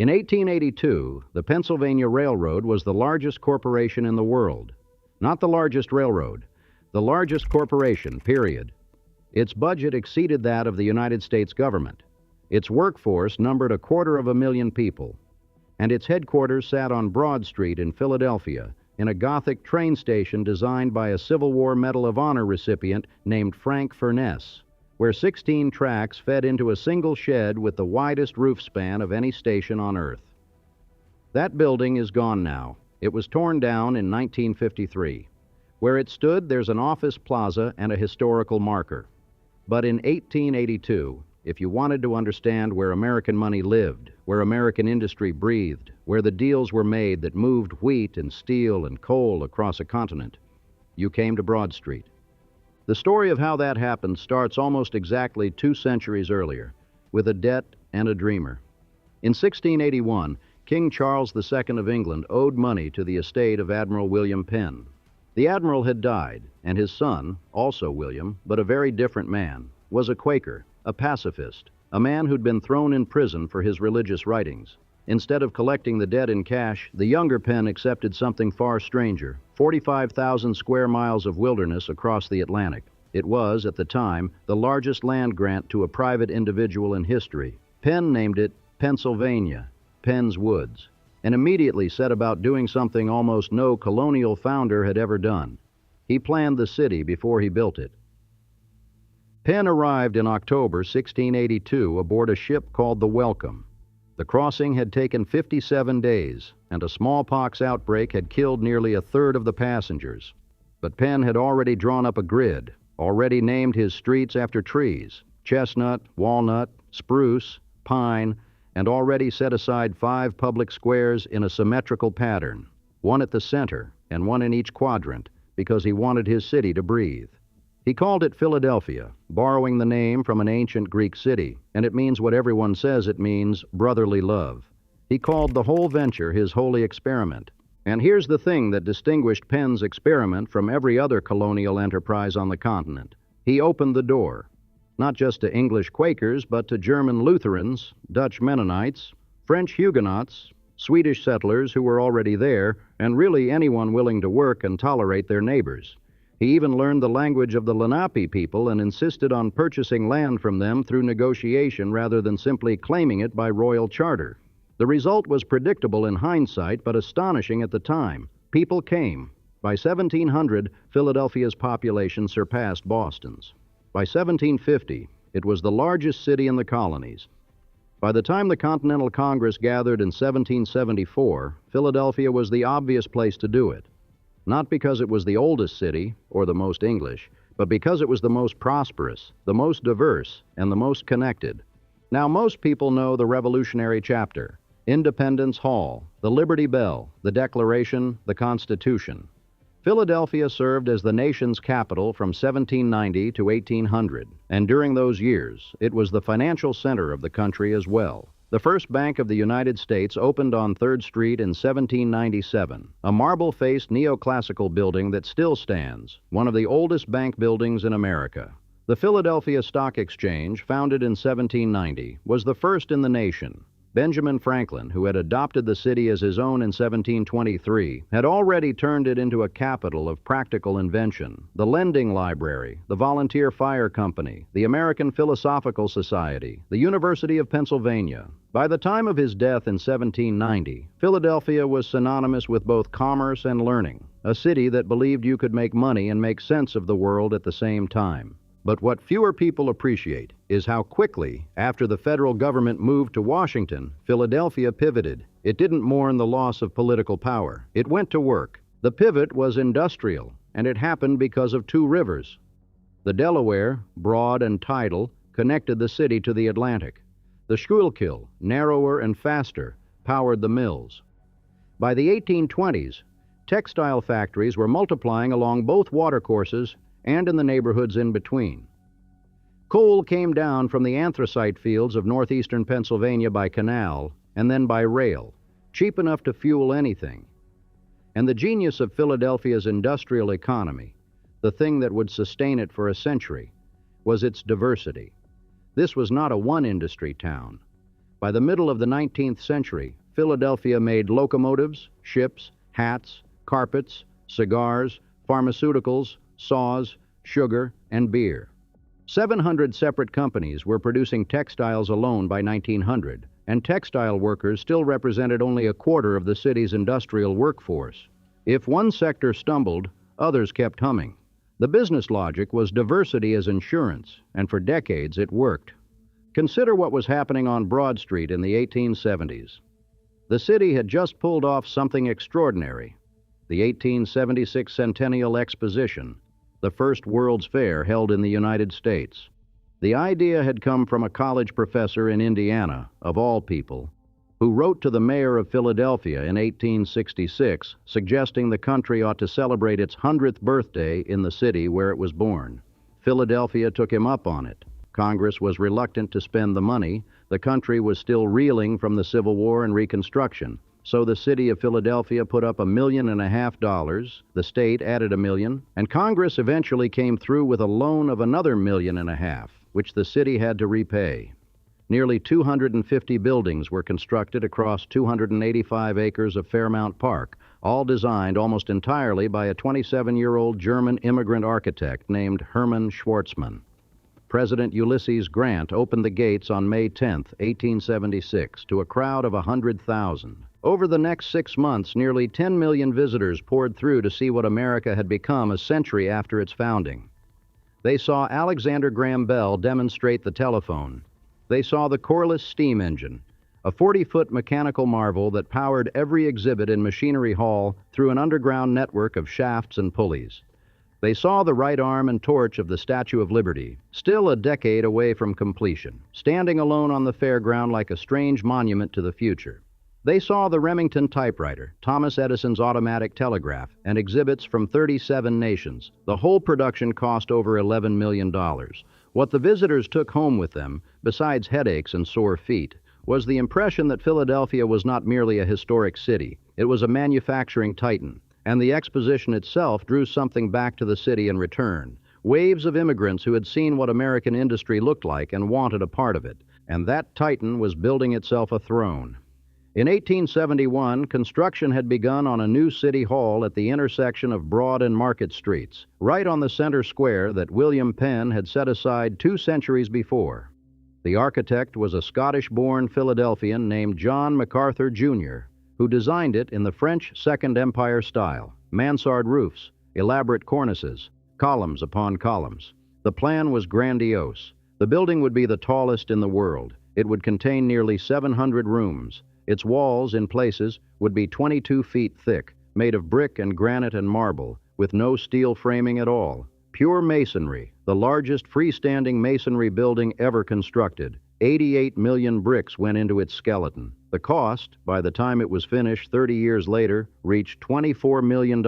In 1882, the Pennsylvania Railroad was the largest corporation in the world. Not the largest railroad, the largest corporation, period. Its budget exceeded that of the United States government. Its workforce numbered 250,000 people, and its headquarters sat on Broad Street in Philadelphia, in a Gothic train station designed by a Civil War Medal of Honor recipient named Frank Furness, where 16 tracks fed into a single shed with the widest roof span of any station on Earth. That building is gone now. It was torn down in 1953. Where it stood, there's an office plaza and a historical marker. But in 1882, if you wanted to understand where American money lived, where American industry breathed, where the deals were made that moved wheat and steel and coal across a continent, you came to Broad Street. The story of how that happened starts almost exactly 2 centuries earlier, with a debt and a dreamer. In 1681, King Charles II of England owed money to the estate of Admiral William Penn. The admiral had died, and his son, also William, but a very different man, was a Quaker, a pacifist, a man who'd been thrown in prison for his religious writings. Instead of collecting the debt in cash, the younger Penn accepted something far stranger, 45,000 square miles of wilderness across the Atlantic. It was, at the time, the largest land grant to a private individual in history. Penn named it Pennsylvania, Penn's Woods, and immediately set about doing something almost no colonial founder had ever done. He planned the city before he built it. Penn arrived in October 1682 aboard a ship called the Welcome. The crossing had taken 57 days, and a smallpox outbreak had killed nearly a third of the passengers. But Penn had already drawn up a grid, already named his streets after trees, chestnut, walnut, spruce, pine, and already set aside 5 public squares in a symmetrical pattern, one at the center and one in each quadrant, because he wanted his city to breathe. He called it Philadelphia, borrowing the name from an ancient Greek city, and it means what everyone says it means, brotherly love. He called the whole venture his holy experiment. And here's the thing that distinguished Penn's experiment from every other colonial enterprise on the continent. He opened the door, not just to English Quakers, but to German Lutherans, Dutch Mennonites, French Huguenots, Swedish settlers who were already there, and really anyone willing to work and tolerate their neighbors. He even learned the language of the Lenape people and insisted on purchasing land from them through negotiation rather than simply claiming it by royal charter. The result was predictable in hindsight, but astonishing at the time. People came. By 1700, Philadelphia's population surpassed Boston's. By 1750, it was the largest city in the colonies. By the time the Continental Congress gathered in 1774, Philadelphia was the obvious place to do it. Not because it was the oldest city, or the most English, but because it was the most prosperous, the most diverse, and the most connected. Now, most people know the Revolutionary chapter, Independence Hall, the Liberty Bell, the Declaration, the Constitution. Philadelphia served as the nation's capital from 1790 to 1800, and during those years, it was the financial center of the country as well. The first Bank of the United States opened on 3rd Street in 1797, a marble-faced neoclassical building that still stands, one of the oldest bank buildings in America. The Philadelphia Stock Exchange, founded in 1790, was the first in the nation. Benjamin Franklin, who had adopted the city as his own in 1723, had already turned it into a capital of practical invention. The Lending Library, the Volunteer Fire Company, the American Philosophical Society, the University of Pennsylvania. By the time of his death in 1790, Philadelphia was synonymous with both commerce and learning, a city that believed you could make money and make sense of the world at the same time. But what fewer people appreciate is how quickly, after the federal government moved to Washington, Philadelphia pivoted. It didn't mourn the loss of political power. It went to work. The pivot was industrial, and it happened because of 2 rivers. The Delaware, broad and tidal, connected the city to the Atlantic. The Schuylkill, narrower and faster, powered the mills. By the 1820s, textile factories were multiplying along both watercourses and in the neighborhoods in between. Coal came down from the anthracite fields of northeastern Pennsylvania by canal and then by rail, cheap enough to fuel anything. And the genius of Philadelphia's industrial economy, the thing that would sustain it for a century, was its diversity. This was not a one-industry town. By the middle of the 19th century, Philadelphia made locomotives, ships, hats, carpets, cigars, pharmaceuticals, saws, sugar, and beer. 700 separate companies were producing textiles alone by 1900, and textile workers still represented only a quarter of the city's industrial workforce. If one sector stumbled, others kept humming. The business logic was diversity as insurance, and for decades it worked. Consider what was happening on Broad Street in the 1870s. The city had just pulled off something extraordinary, the 1876 Centennial Exposition, the first World's Fair held in the United States. The idea had come from a college professor in Indiana, of all people, who wrote to the mayor of Philadelphia in 1866, suggesting the country ought to celebrate its 100th birthday in the city where it was born. Philadelphia took him up on it. Congress was reluctant to spend the money. The country was still reeling from the Civil War and Reconstruction. So the city of Philadelphia put up $1.5 million, the state added $1 million, and Congress eventually came through with a loan of another $1.5 million, which the city had to repay. Nearly 250 buildings were constructed across 285 acres of Fairmount Park, all designed almost entirely by a 27-year-old German immigrant architect named Hermann Schwarzmann. President Ulysses Grant opened the gates on May 10, 1876, to a crowd of 100,000. Over the next 6 months, nearly 10 million visitors poured through to see what America had become a century after its founding. They saw Alexander Graham Bell demonstrate the telephone. They saw the Corliss steam engine, a 40-foot mechanical marvel that powered every exhibit in Machinery Hall through an underground network of shafts and pulleys. They saw the right arm and torch of the Statue of Liberty, still a decade away from completion, standing alone on the fairground like a strange monument to the future. They saw the Remington typewriter, Thomas Edison's automatic telegraph, and exhibits from 37 nations. The whole production cost over $11 million. What the visitors took home with them, besides headaches and sore feet, was the impression that Philadelphia was not merely a historic city. It was a manufacturing titan. And the exposition itself drew something back to the city in return. Waves of immigrants who had seen what American industry looked like and wanted a part of it. And that titan was building itself a throne. In 1871, construction had begun on a new city hall at the intersection of Broad and Market Streets, right on the center square that William Penn had set aside 2 centuries before. The architect was a Scottish-born Philadelphian named John MacArthur, Jr., who designed it in the French Second Empire style, mansard roofs, elaborate cornices, columns upon columns. The plan was grandiose. The building would be the tallest in the world. It would contain nearly 700 rooms. Its walls, in places, would be 22 feet thick, made of brick and granite and marble, with no steel framing at all. Pure masonry, the largest freestanding masonry building ever constructed. 88 million bricks went into its skeleton. The cost, by the time it was finished 30 years later, reached $24 million,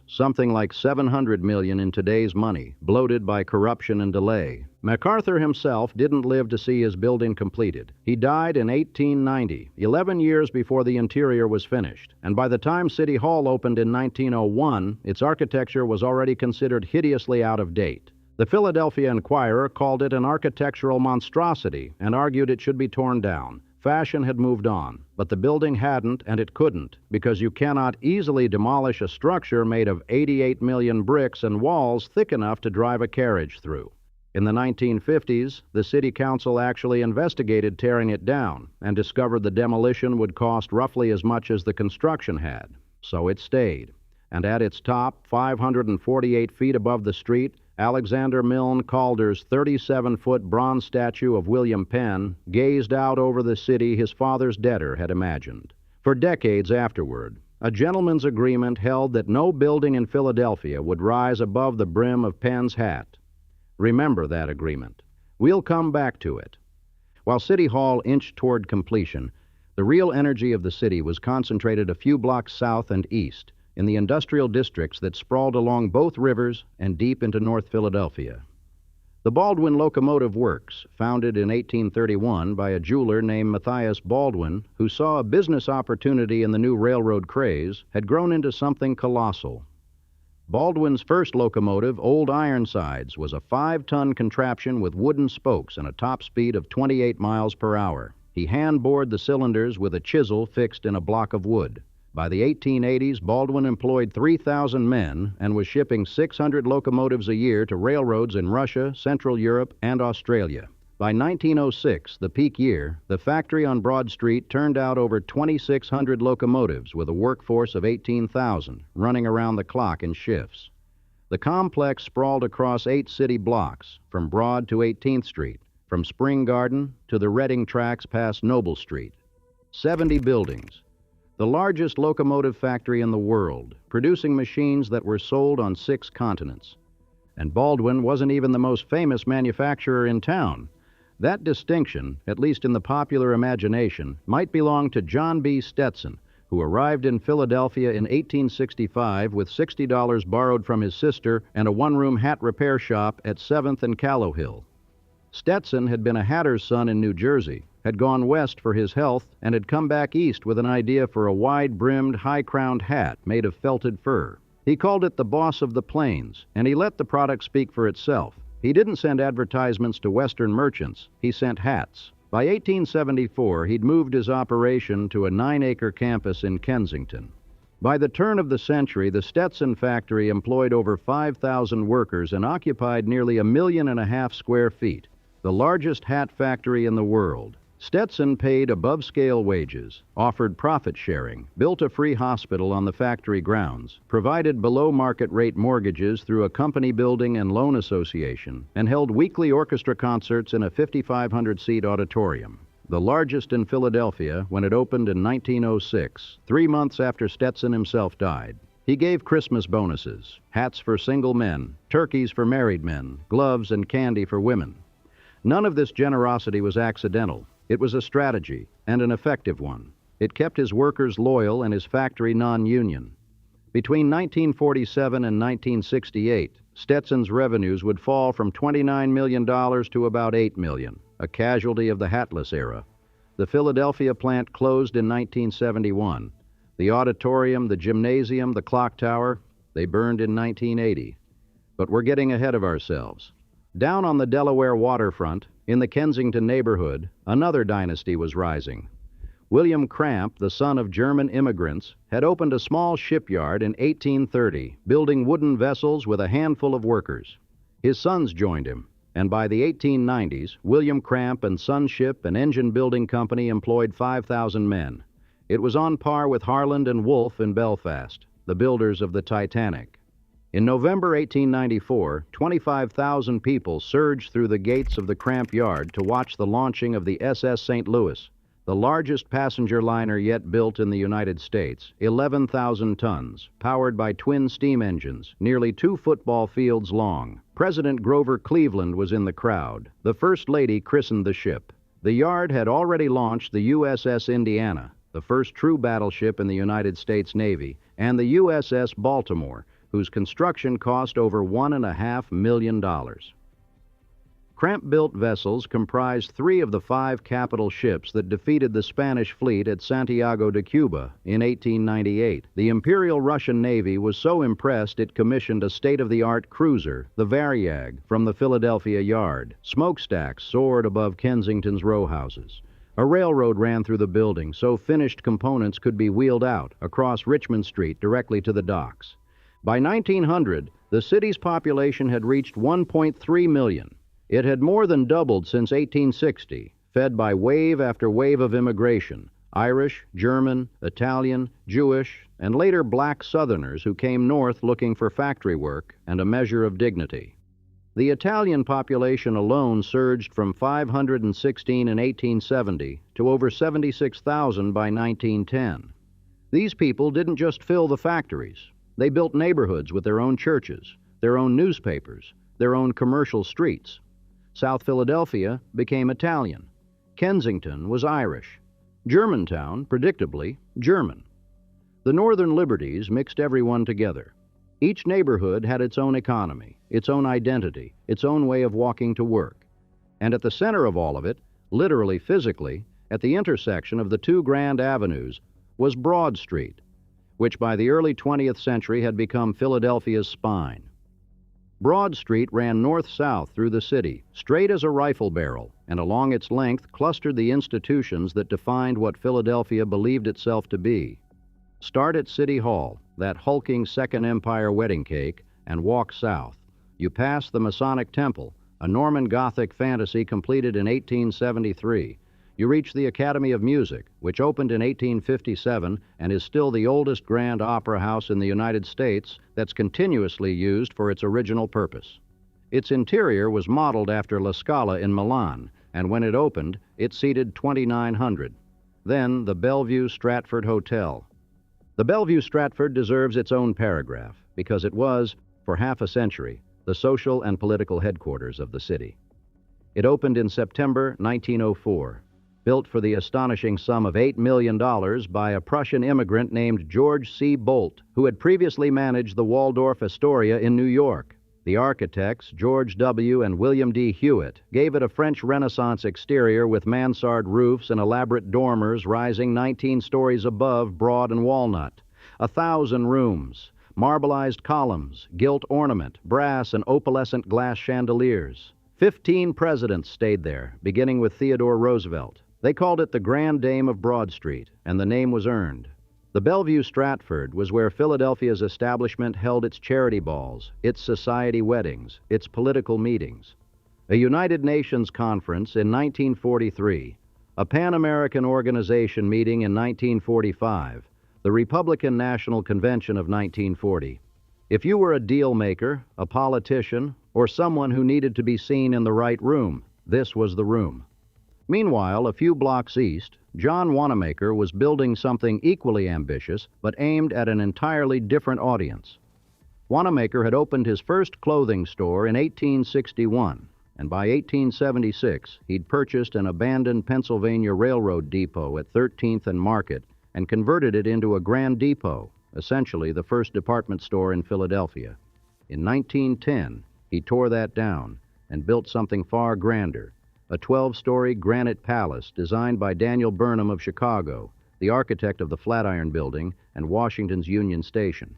something like $700 million in today's money, bloated by corruption and delay. MacArthur himself didn't live to see his building completed. He died in 1890, 11 years before the interior was finished, and by the time City Hall opened in 1901, its architecture was already considered hideously out of date. The Philadelphia Inquirer called it an architectural monstrosity and argued it should be torn down. Fashion had moved on, but the building hadn't, and it couldn't, because you cannot easily demolish a structure made of 88 million bricks and walls thick enough to drive a carriage through. In the 1950s, the City Council actually investigated tearing it down and discovered the demolition would cost roughly as much as the construction had. So it stayed. And at its top, 548 feet above the street, Alexander Milne Calder's 37-foot bronze statue of William Penn gazed out over the city his father's debtor had imagined. For decades afterward, a gentleman's agreement held that no building in Philadelphia would rise above the brim of Penn's hat. Remember that agreement. We'll come back to it. While City Hall inched toward completion, the real energy of the city was concentrated a few blocks south and east, in the industrial districts that sprawled along both rivers and deep into North Philadelphia. The Baldwin Locomotive Works, founded in 1831 by a jeweler named Matthias Baldwin, who saw a business opportunity in the new railroad craze, had grown into something colossal. Baldwin's first locomotive, Old Ironsides, was a 5-ton contraption with wooden spokes and a top speed of 28 miles per hour. He hand-bored the cylinders with a chisel fixed in a block of wood. By the 1880s, Baldwin employed 3,000 men and was shipping 600 locomotives a year to railroads in Russia, Central Europe, and Australia. By 1906, the peak year, the factory on Broad Street turned out over 2,600 locomotives with a workforce of 18,000, running around the clock in shifts. The complex sprawled across 8 city blocks, from Broad to 18th Street, from Spring Garden to the Reading tracks past Noble Street. 70 buildings. The largest locomotive factory in the world, producing machines that were sold on 6 continents. And Baldwin wasn't even the most famous manufacturer in town. That distinction, at least in the popular imagination, might belong to John B. Stetson, who arrived in Philadelphia in 1865 with $60 borrowed from his sister and a one-room hat repair shop at 7th and Callowhill. Stetson had been a hatter's son in New Jersey, had gone west for his health, and had come back east with an idea for a wide-brimmed, high-crowned hat made of felted fur. He called it the Boss of the Plains, and he let the product speak for itself. He didn't send advertisements to Western merchants. He sent hats. By 1874, he'd moved his operation to a 9-acre campus in Kensington. By the turn of the century, the Stetson factory employed over 5,000 workers and occupied nearly 1.5 million square feet, the largest hat factory in the world. Stetson paid above-scale wages, offered profit sharing, built a free hospital on the factory grounds, provided below-market rate mortgages through a company building and loan association, and held weekly orchestra concerts in a 5,500-seat auditorium, the largest in Philadelphia when it opened in 1906, 3 months after Stetson himself died. He gave Christmas bonuses, hats for single men, turkeys for married men, gloves and candy for women. None of this generosity was accidental. It was a strategy, and an effective one. It kept his workers loyal and his factory non-union. Between 1947 and 1968, Stetson's revenues would fall from $29 million to about $8 million, a casualty of the hatless era. The Philadelphia plant closed in 1971. The auditorium, the gymnasium, the clock tower, they burned in 1980. But we're getting ahead of ourselves. Down on the Delaware waterfront, in the Kensington neighborhood, another dynasty was rising. William Cramp, the son of German immigrants, had opened a small shipyard in 1830, building wooden vessels with a handful of workers. His sons joined him, and by the 1890s, William Cramp and Son Ship and Engine Building Company employed 5,000 men. It was on par with Harland and Wolff in Belfast, the builders of the Titanic. In November 1894, 25,000 people surged through the gates of the Cramp yard to watch the launching of the SS St. Louis, the largest passenger liner yet built in the United States, 11,000 tons, powered by twin steam engines, nearly 2 football fields long. President Grover Cleveland was in the crowd. The First Lady christened the ship. The yard had already launched the USS Indiana, the first true battleship in the United States Navy, and the USS Baltimore, whose construction cost over $1.5 million. Cramp-built vessels comprised 3 of the 5 capital ships that defeated the Spanish fleet at Santiago de Cuba in 1898. The Imperial Russian Navy was so impressed it commissioned a state-of-the-art cruiser, the Variag, from the Philadelphia yard. Smokestacks soared above Kensington's row houses. A railroad ran through the building so finished components could be wheeled out across Richmond Street directly to the docks. By 1900, the city's population had reached 1.3 million. It had more than doubled since 1860, fed by wave after wave of immigration, Irish, German, Italian, Jewish, and later black Southerners who came north looking for factory work and a measure of dignity. The Italian population alone surged from 516 in 1870 to over 76,000 by 1910. These people didn't just fill the factories. They built neighborhoods with their own churches, their own newspapers, their own commercial streets. South Philadelphia became Italian. Kensington was Irish. Germantown, predictably, German. The Northern Liberties mixed everyone together. Each neighborhood had its own economy, its own identity, its own way of walking to work. And at the center of all of it, literally physically, at the intersection of the 2 grand avenues, was Broad Street, which by the early 20th century had become Philadelphia's spine. Broad Street ran north-south through the city, straight as a rifle barrel, and along its length clustered the institutions that defined what Philadelphia believed itself to be. Start at City Hall, that hulking Second Empire wedding cake, and walk south. You pass the Masonic Temple, a Norman Gothic fantasy completed in 1873. You reach the Academy of Music, which opened in 1857 and is still the oldest grand opera house in the United States that's continuously used for its original purpose. Its interior was modeled after La Scala in Milan, and when it opened, it seated 2,900. Then the Bellevue-Stratford Hotel. The Bellevue-Stratford deserves its own paragraph because it was, for half a century, the social and political headquarters of the city. It opened in September 1904, built for the astonishing sum of $8 million by a Prussian immigrant named George C. Bolt, who had previously managed the Waldorf Astoria in New York. The architects, George W. and William D. Hewitt, gave it a French Renaissance exterior with mansard roofs and elaborate dormers rising 19 stories above Broad and Walnut. 1,000 rooms, marbleized columns, gilt ornament, brass and opalescent glass chandeliers. 15 presidents stayed there, beginning with Theodore Roosevelt. They called it the Grand Dame of Broad Street, and the name was earned. The Bellevue-Stratford was where Philadelphia's establishment held its charity balls, its society weddings, its political meetings. A United Nations conference in 1943, a Pan-American Organization meeting in 1945, the Republican National Convention of 1940. If you were a deal maker, a politician, or someone who needed to be seen in the right room, this was the room. Meanwhile, a few blocks east, John Wanamaker was building something equally ambitious, but aimed at an entirely different audience. Wanamaker had opened his first clothing store in 1861, and by 1876, he'd purchased an abandoned Pennsylvania Railroad depot at 13th and Market and converted it into a grand depot, essentially the first department store in Philadelphia. In 1910, he tore that down and built something far grander, a 12-story granite palace designed by Daniel Burnham of Chicago, the architect of the Flatiron Building and Washington's Union Station.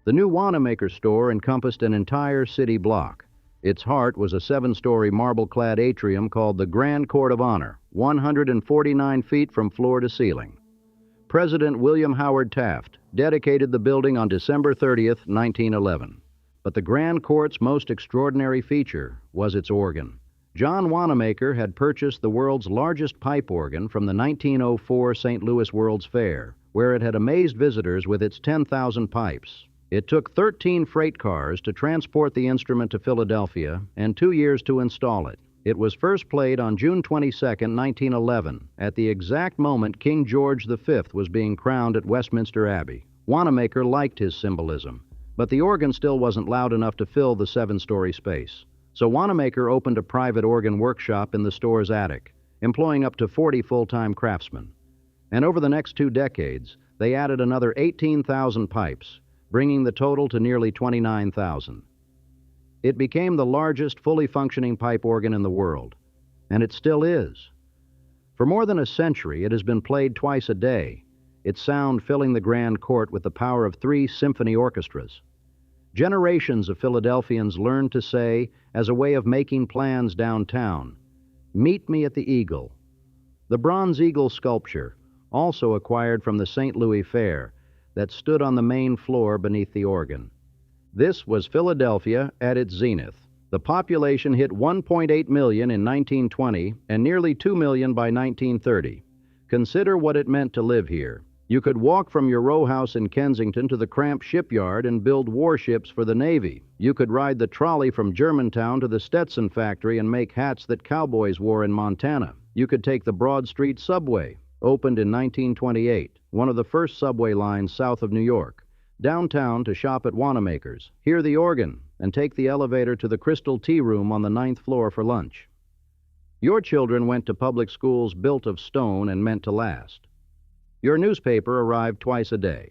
The new Wanamaker store encompassed an entire city block. Its heart was a 7-story marble-clad atrium called the Grand Court of Honor, 149 feet from floor to ceiling. President William Howard Taft dedicated the building on December 30th, 1911. But the Grand Court's most extraordinary feature was its organ. John Wanamaker had purchased the world's largest pipe organ from the 1904 St. Louis World's Fair, where it had amazed visitors with its 10,000 pipes. It took 13 freight cars to transport the instrument to Philadelphia and 2 years to install it. It was first played on June 22, 1911, at the exact moment King George V was being crowned at Westminster Abbey. Wanamaker liked his symbolism, but the organ still wasn't loud enough to fill the 7-story space. So Wanamaker opened a private organ workshop in the store's attic, employing up to 40 full-time craftsmen. And over the next 2 decades, they added another 18,000 pipes, bringing the total to nearly 29,000. It became the largest fully functioning pipe organ in the world, and it still is. For more than a century, it has been played twice a day, its sound filling the Grand Court with the power of 3 symphony orchestras. Generations of Philadelphians learned to say, as a way of making plans downtown, "Meet me at the Eagle." The bronze eagle sculpture, also acquired from the St. Louis Fair, that stood on the main floor beneath the organ. This was Philadelphia at its zenith. The population hit 1.8 million in 1920 and nearly 2 million by 1930. Consider what it meant to live here. You could walk from your row house in Kensington to the Cramp shipyard and build warships for the Navy. You could ride the trolley from Germantown to the Stetson factory and make hats that cowboys wore in Montana. You could take the Broad Street subway, opened in 1928, one of the first subway lines south of New York, downtown to shop at Wanamaker's, hear the organ, and take the elevator to the Crystal Tea Room on the 9th floor for lunch. Your children went to public schools built of stone and meant to last. Your newspaper arrived twice a day,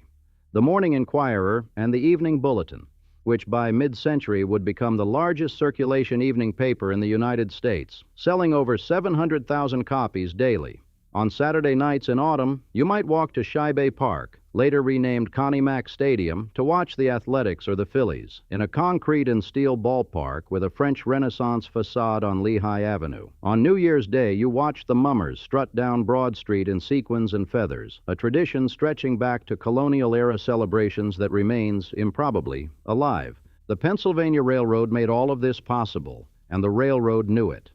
the Morning Inquirer and the Evening Bulletin, which by mid-century would become the largest circulation evening paper in the United States, selling over 700,000 copies daily. On Saturday nights in autumn, you might walk to Shybay Park, later renamed Connie Mack Stadium, to watch the Athletics or the Phillies in a concrete and steel ballpark with a French Renaissance facade on Lehigh Avenue. On New Year's Day, you watched the mummers strut down Broad Street in sequins and feathers, a tradition stretching back to colonial-era celebrations that remains, improbably, alive. The Pennsylvania Railroad made all of this possible, and the railroad knew it.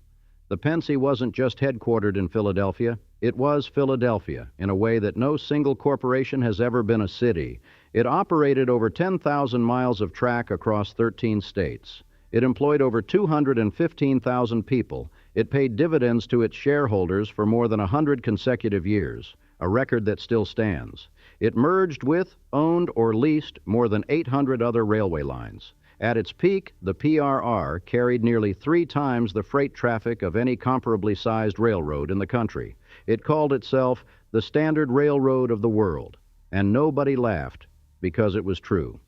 The Pennsy wasn't just headquartered in Philadelphia. It was Philadelphia in a way that no single corporation has ever been a city. It operated over 10,000 miles of track across 13 states. It employed over 215,000 people. It paid dividends to its shareholders for more than 100 consecutive years, a record that still stands. It merged with, owned, or leased more than 800 other railway lines. At its peak, the PRR carried nearly 3 times the freight traffic of any comparably sized railroad in the country. It called itself the Standard Railroad of the world, and nobody laughed because it was true.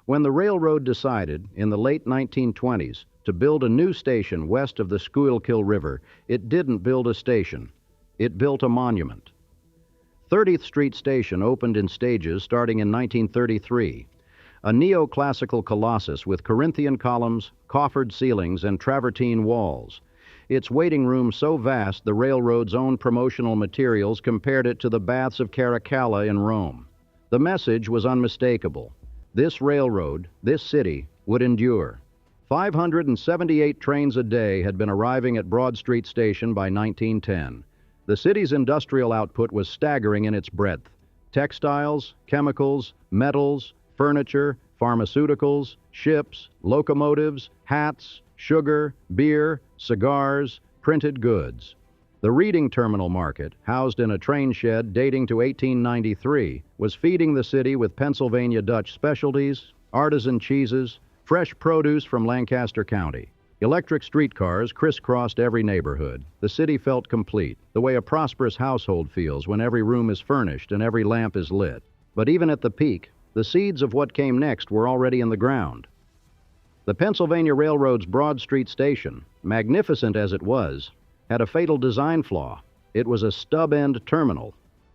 When the railroad decided, in the late 1920s, to build a new station west of the Schuylkill River, it didn't build a station. It built a monument. 30th Street Station opened in stages starting in 1933. A neoclassical colossus with Corinthian columns, coffered ceilings, and travertine walls. Its waiting room so vast the railroad's own promotional materials compared it to the baths of Caracalla in Rome. The message was unmistakable. This railroad, this city, would endure. 578 trains a day had been arriving at Broad Street Station by 1910. The city's industrial output was staggering in its breadth. Textiles, chemicals, metals, furniture, pharmaceuticals, ships, locomotives, hats, sugar, beer, cigars, printed goods. The Reading Terminal Market, housed in a train shed dating to 1893, was feeding the city with Pennsylvania Dutch specialties, artisan cheeses, fresh produce from Lancaster County. Electric streetcars crisscrossed every neighborhood. The city felt complete, the way a prosperous household feels when every room is furnished and every lamp is lit. But even at the peak, the seeds of what came next were already in the ground. The Pennsylvania Railroad's Broad Street Station, magnificent as it was, had a fatal design flaw. It was a stub-end terminal.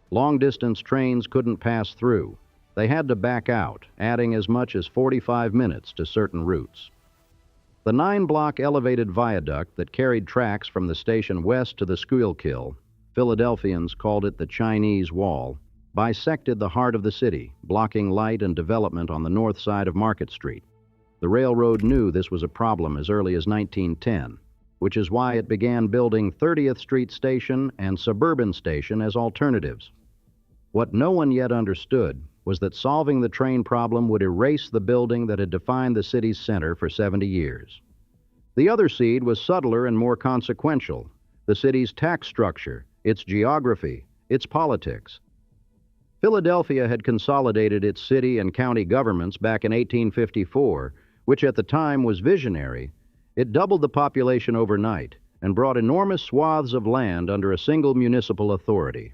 Long-distance trains couldn't pass through. They had to back out, adding as much as 45 minutes to certain routes. The 9-block elevated viaduct that carried tracks from the station west to the Schuylkill, Philadelphians called it the Chinese Wall, bisected the heart of the city, blocking light and development on the north side of Market Street. The railroad knew this was a problem as early as 1910, which is why it began building 30th Street Station and Suburban Station as alternatives. What no one yet understood was that solving the train problem would erase the building that had defined the city's center for 70 years. The other seed was subtler and more consequential: the city's tax structure, its geography, its politics. Philadelphia had consolidated its city and county governments back in 1854, which at the time was visionary. It doubled the population overnight and brought enormous swaths of land under a single municipal authority.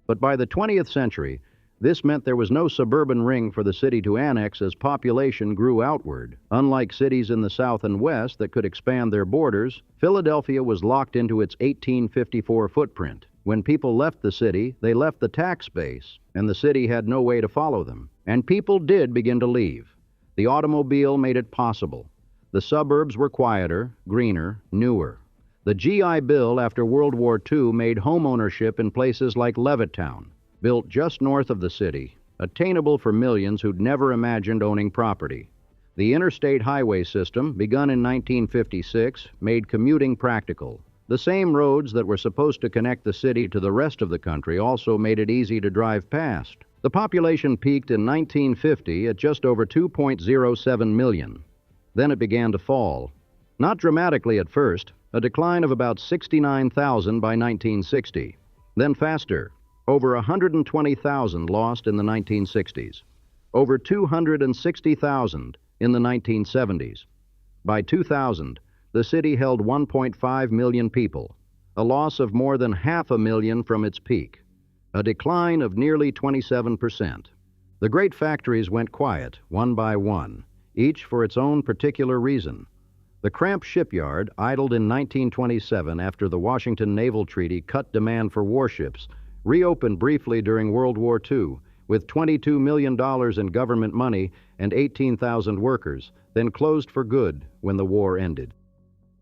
But by the 20th century, this meant there was no suburban ring for the city to annex as population grew outward. Unlike cities in the South and West that could expand their borders, Philadelphia was locked into its 1854 footprint. When people left the city, they left the tax base, and the city had no way to follow them. And people did begin to leave. The automobile made it possible. The suburbs were quieter, greener, newer. The GI Bill after World War II made home ownership in places like Levittown, built just north of the city, attainable for millions who'd never imagined owning property. The interstate highway system, begun in 1956, made commuting practical. The same roads that were supposed to connect the city to the rest of the country also made it easy to drive past. The population peaked in 1950 at just over 2.07 million. Then it began to fall. Not dramatically at first, a decline of about 69,000 by 1960. Then faster, over 120,000 lost in the 1960s. Over 260,000 in the 1970s. By 2000, the city held 1.5 million people, a loss of more than 500,000 from its peak, a decline of nearly 27%. The great factories went quiet, one by one, each for its own particular reason. The Cramp shipyard, idled in 1927 after the Washington Naval Treaty cut demand for warships, reopened briefly during World War II with $22 million in government money and 18,000 workers, then closed for good when the war ended.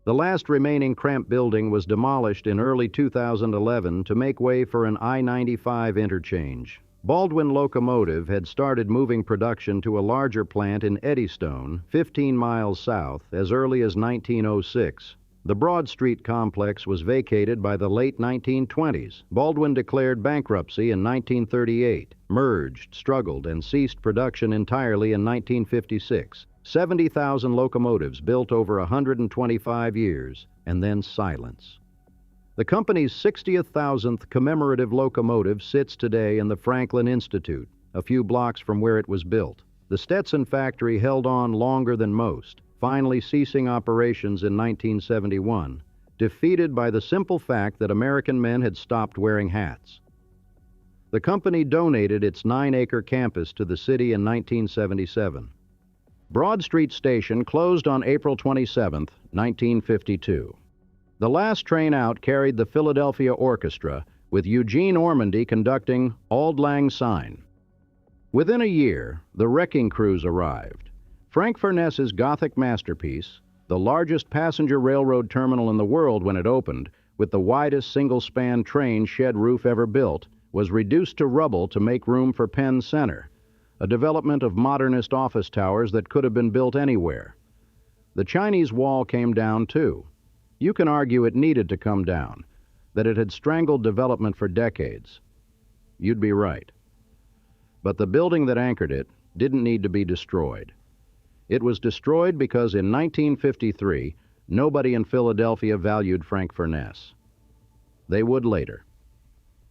The last remaining Cramp building was demolished in early 2011 to make way for an I-95 interchange. Baldwin Locomotive had started moving production to a larger plant in Eddystone, 15 miles south, as early as 1906. The Broad Street complex was vacated by the late 1920s. Baldwin declared bankruptcy in 1938, merged, struggled, and ceased production entirely in 1956. 70,000 locomotives built over 125 years, and then silence. The company's 60,000th commemorative locomotive sits today in the Franklin Institute, a few blocks from where it was built. The Stetson factory held on longer than most, finally ceasing operations in 1971, defeated by the simple fact that American men had stopped wearing hats. The company donated its 9-acre campus to the city in 1977. Broad Street Station closed on April 27, 1952. The last train out carried the Philadelphia Orchestra, with Eugene Ormandy conducting Auld Lang Syne. Within a year, the wrecking crews arrived. Frank Furness's Gothic masterpiece, the largest passenger railroad terminal in the world when it opened, with the widest single-span train shed roof ever built, was reduced to rubble to make room for Penn Center, a development of modernist office towers that could have been built anywhere. The Chinese Wall came down too. You can argue it needed to come down, that it had strangled development for decades. You'd be right. But the building that anchored it didn't need to be destroyed. It was destroyed because in 1953, nobody in Philadelphia valued Frank Furness. They would later.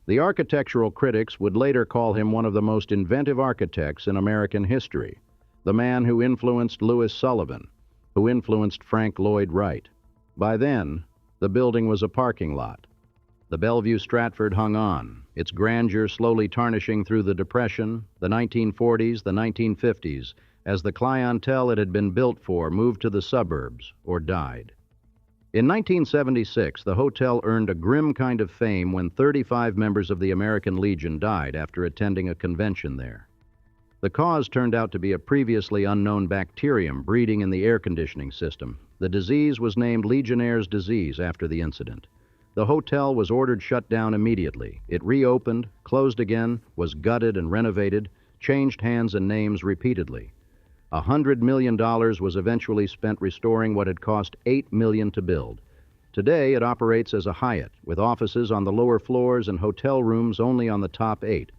The architectural critics would later call him one of the most inventive architects in American history, the man who influenced Louis Sullivan, who influenced Frank Lloyd Wright. By then, the building was a parking lot. The Bellevue-Stratford hung on, its grandeur slowly tarnishing through the Depression, the 1940s, the 1950s, as the clientele it had been built for moved to the suburbs or died. In 1976, the hotel earned a grim kind of fame when 35 members of the American Legion died after attending a convention there. The cause turned out to be a previously unknown bacterium breeding in the air conditioning system. The disease was named Legionnaire's disease after the incident. The hotel was ordered shut down immediately. It reopened, closed again, was gutted and renovated, changed hands and names repeatedly. $100 million was eventually spent restoring what had cost $8 million to build. Today, it operates as a Hyatt, with offices on the lower floors and hotel rooms only on the top 8.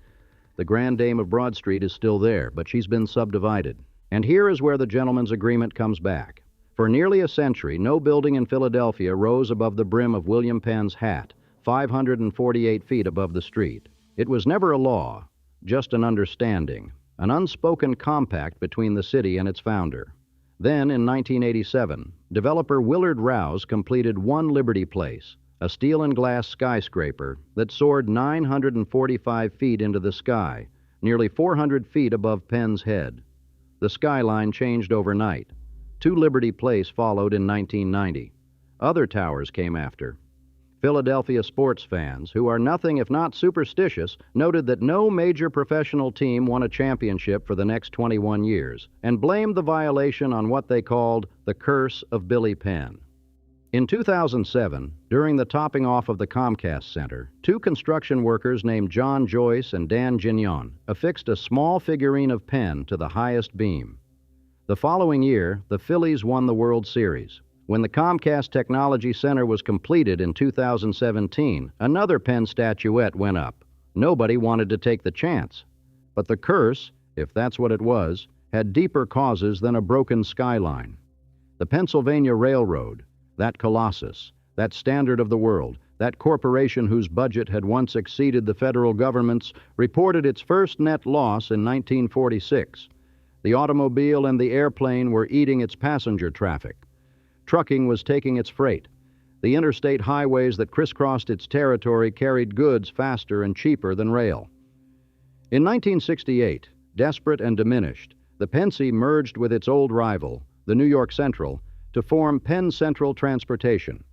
The Grand Dame of Broad Street is still there, but she's been subdivided. And here is where the gentleman's agreement comes back. For nearly a century, no building in Philadelphia rose above the brim of William Penn's hat, 548 feet above the street. It was never a law, just an understanding, an unspoken compact between the city and its founder. Then, in 1987, developer Willard Rouse completed One Liberty Place, a steel and glass skyscraper that soared 945 feet into the sky, nearly 400 feet above Penn's head. The skyline changed overnight. 2 Liberty Place followed in 1990. Other towers came after. Philadelphia sports fans, who are nothing if not superstitious, noted that no major professional team won a championship for the next 21 years, and blamed the violation on what they called the curse of Billy Penn. In 2007, during the topping off of the Comcast Center, 2 construction workers named John Joyce and Dan Gignon affixed a small figurine of Penn to the highest beam. The following year, the Phillies won the World Series. When the Comcast Technology Center was completed in 2017, another Penn statuette went up. Nobody wanted to take the chance. But the curse, if that's what it was, had deeper causes than a broken skyline. The Pennsylvania Railroad, that colossus, that standard of the world, that corporation whose budget had once exceeded the federal government's, reported its first net loss in 1946. The automobile and the airplane were eating its passenger traffic. Trucking was taking its freight. The interstate highways that crisscrossed its territory carried goods faster and cheaper than rail. In 1968, desperate and diminished, the Pennsy merged with its old rival, the New York Central, to form Penn Central Transportation.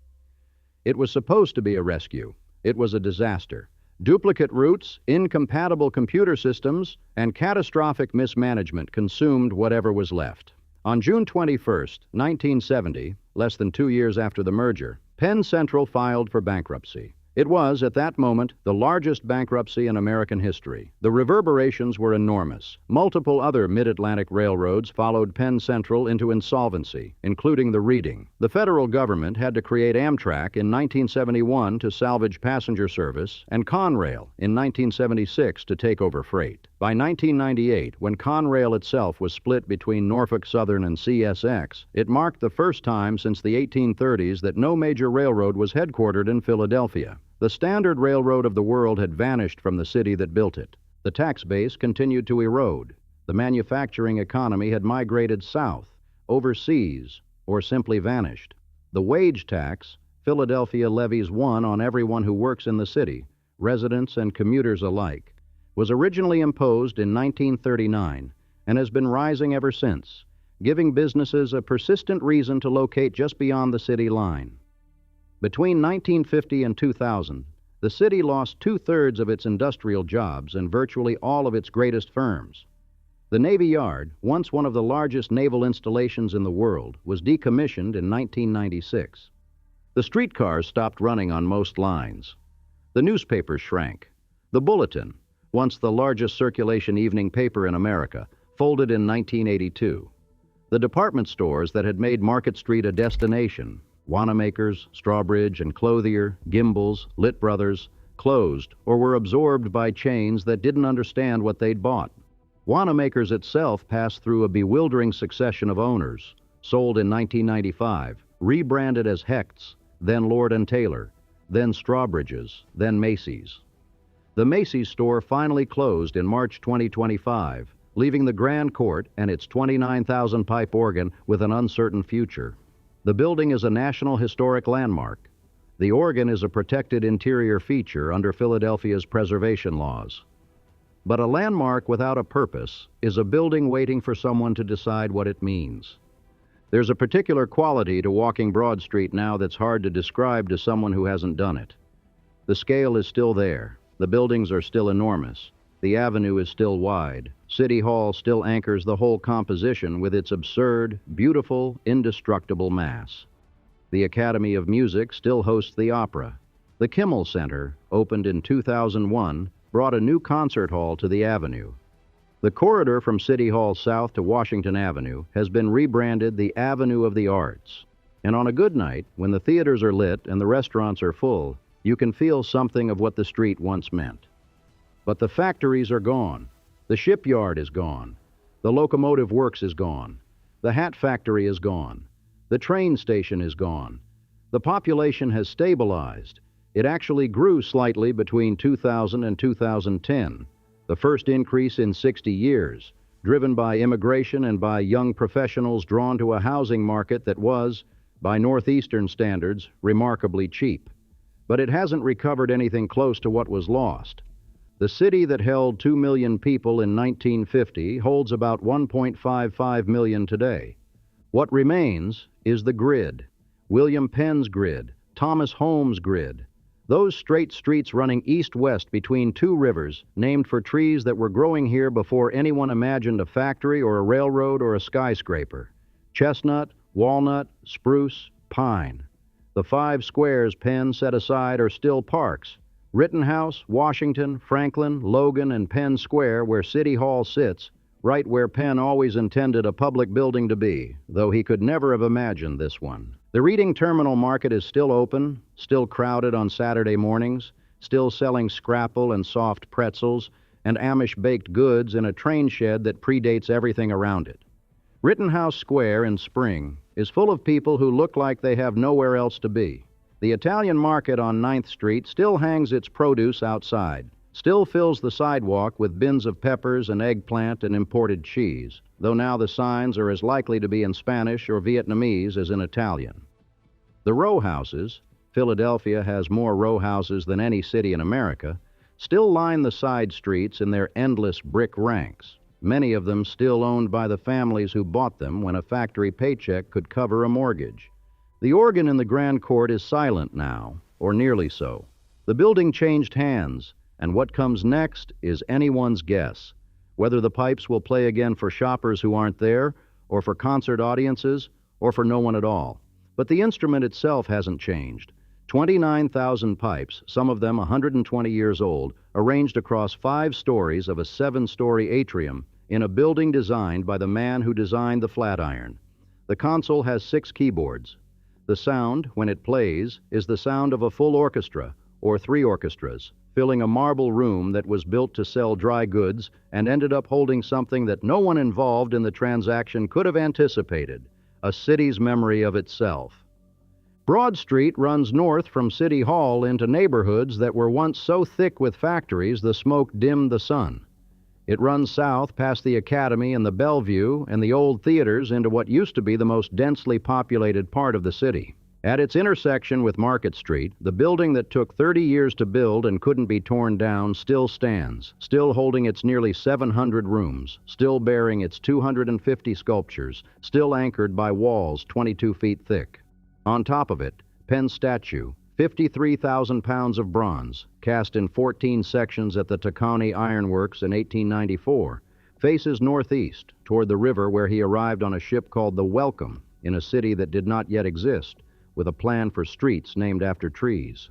It was supposed to be a rescue. It was a disaster. Duplicate routes, incompatible computer systems, and catastrophic mismanagement consumed whatever was left. On June 21st, 1970, less than 2 years after the merger, Penn Central filed for bankruptcy. It was, at that moment, the largest bankruptcy in American history. The reverberations were enormous. Multiple other mid-Atlantic railroads followed Penn Central into insolvency, including the Reading. The federal government had to create Amtrak in 1971 to salvage passenger service, and Conrail in 1976 to take over freight. By 1998, when Conrail itself was split between Norfolk Southern and CSX, it marked the first time since the 1830s that no major railroad was headquartered in Philadelphia. The standard railroad of the world had vanished from the city that built it. The tax base continued to erode. The manufacturing economy had migrated south, overseas, or simply vanished. The wage tax Philadelphia levies one on everyone who works in the city, residents and commuters alike, was originally imposed in 1939 and has been rising ever since, giving businesses a persistent reason to locate just beyond the city line. Between 1950 and 2000, the city lost 2/3 of its industrial jobs and virtually all of its greatest firms. The Navy Yard, once one of the largest naval installations in the world, was decommissioned in 1996. The streetcars stopped running on most lines. The newspapers shrank. The Bulletin, once the largest circulation evening paper in America, folded in 1982. The department stores that had made Market Street a destination, Wanamaker's, Strawbridge and Clothier, Gimbel's, Litt Brothers, closed or were absorbed by chains that didn't understand what they'd bought. Wanamaker's itself passed through a bewildering succession of owners, sold in 1995, rebranded as Hecht's, then Lord & Taylor, then Strawbridge's, then Macy's. The Macy's store finally closed in March 2025, leaving the Grand Court and its 29,000 pipe organ with an uncertain future. The building is a National Historic Landmark. The organ is a protected interior feature under Philadelphia's preservation laws. But a landmark without a purpose is a building waiting for someone to decide what it means. There's a particular quality to walking Broad Street now that's hard to describe to someone who hasn't done it. The scale is still there. The buildings are still enormous. The avenue is still wide. City Hall still anchors the whole composition with its absurd, beautiful, indestructible mass. The Academy of Music still hosts the opera. The Kimmel Center, opened in 2001, brought a new concert hall to the avenue. The corridor from City Hall south to Washington Avenue has been rebranded the Avenue of the Arts. And on a good night, when the theaters are lit and the restaurants are full, you can feel something of what the street once meant. But the factories are gone. The shipyard is gone. The locomotive works is gone. The hat factory is gone. The train station is gone. The population has stabilized. It actually grew slightly between 2000 and 2010, the first increase in 60 years, driven by immigration and by young professionals drawn to a housing market that was, by Northeastern standards, remarkably cheap. But it hasn't recovered anything close to what was lost. The city that held 2 million people in 1950 holds about 1.55 million today. What remains is the grid, William Penn's grid, Thomas Holmes' grid, those straight streets running east-west between two rivers named for trees that were growing here before anyone imagined a factory or a railroad or a skyscraper. Chestnut, walnut, spruce, pine. The 5 squares Penn set aside are still parks. Rittenhouse, Washington, Franklin, Logan, and Penn Square, where City Hall sits, right where Penn always intended a public building to be, though he could never have imagined this one. The Reading Terminal Market is still open, still crowded on Saturday mornings, still selling scrapple and soft pretzels and Amish baked goods in a train shed that predates everything around it. Rittenhouse Square in spring is full of people who look like they have nowhere else to be. The Italian market on 9th Street still hangs its produce outside, still fills the sidewalk with bins of peppers and eggplant and imported cheese, though now the signs are as likely to be in Spanish or Vietnamese as in Italian. The row houses, Philadelphia has more row houses than any city in America, still line the side streets in their endless brick ranks, many of them still owned by the families who bought them when a factory paycheck could cover a mortgage. The organ in the Grand Court is silent now, or nearly so. The building changed hands, And what comes next is anyone's guess, whether the pipes will play again for shoppers who aren't there, or for concert audiences, or for no one at all. But the instrument itself hasn't changed. 29,000 pipes, some of them 120 years old, arranged across 5 stories of a 7-story atrium in a building designed by the man who designed the flatiron. The console has 6 keyboards. The sound, when it plays, is the sound of a full orchestra, or 3 orchestras, filling a marble room that was built to sell dry goods and ended up holding something that no one involved in the transaction could have anticipated, a city's memory of itself. Broad Street runs north from City Hall into neighborhoods that were once so thick with factories the smoke dimmed the sun. It runs south past the Academy and the Bellevue and the old theaters into what used to be the most densely populated part of the city. At its intersection with Market Street, the building that took 30 years to build and couldn't be torn down still stands, still holding its nearly 700 rooms, still bearing its 250 sculptures, still anchored by walls 22 feet thick. On top of it, Penn's statue, 53,000 pounds of bronze, cast in 14 sections at the Tacony Iron Works in 1894, faces northeast toward the river where he arrived on a ship called the Welcome in a city that did not yet exist, with a plan for streets named after trees.